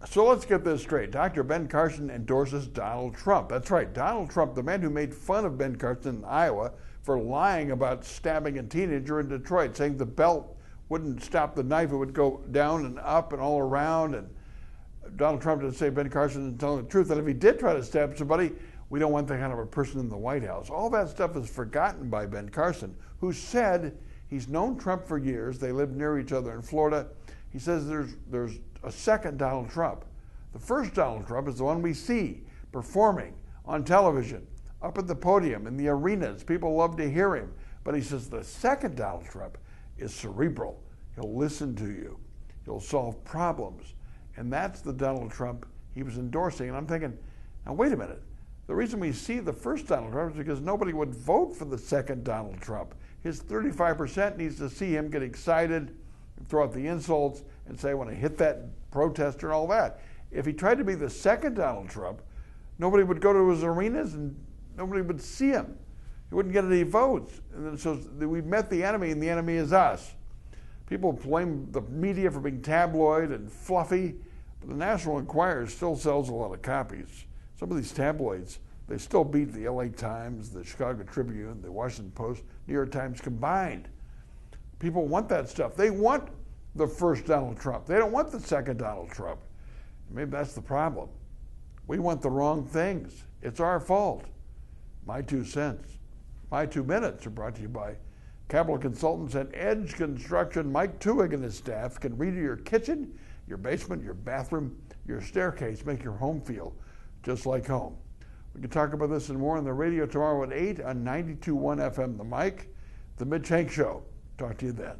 So let's get this straight. Dr. Ben Carson endorses Donald Trump. That's right, Donald Trump, the man who made fun of Ben Carson in Iowa for lying about stabbing a teenager in Detroit, saying the belt wouldn't stop the knife, it would go down and up and all around. And Donald Trump didn't say Ben Carson isn't telling the truth. And if he did try to stab somebody, we don't want that kind of a person in the White House. All that stuff is forgotten by Ben Carson, who said he's known Trump for years. They live near each other in Florida. He says there's a second Donald Trump. The first Donald Trump is the one we see performing on television, up at the podium, in the arenas. People love to hear him. But he says the second Donald Trump is cerebral. He'll listen to you. He'll solve problems. And that's the Donald Trump he was endorsing. And I'm thinking, now wait a minute. The reason we see the first Donald Trump is because nobody would vote for the second Donald Trump. His 35% needs to see him get excited, throw out the insults, and say, I want to hit that protester and all that. If he tried to be the second Donald Trump, nobody would go to his arenas and nobody would see him. He wouldn't get any votes. And then, so we've met the enemy, and the enemy is us. People blame the media for being tabloid and fluffy, but the National Enquirer still sells a lot of copies. Some of these tabloids, they still beat the LA Times, the Chicago Tribune, the Washington Post, New York Times combined. People want that stuff. They want the first Donald Trump. They don't want the second Donald Trump. Maybe that's the problem. We want the wrong things. It's our fault. My 2 cents. My 2 minutes are brought to you by Capital Consultants and Edge Construction. Mike Tuig and his staff can redo your kitchen, your basement, your bathroom, your staircase, make your home feel just like home. We can talk about this and more on the radio tomorrow at 8 on 92.1 FM The Mike, The Mitch Henck Show. Talk to you then.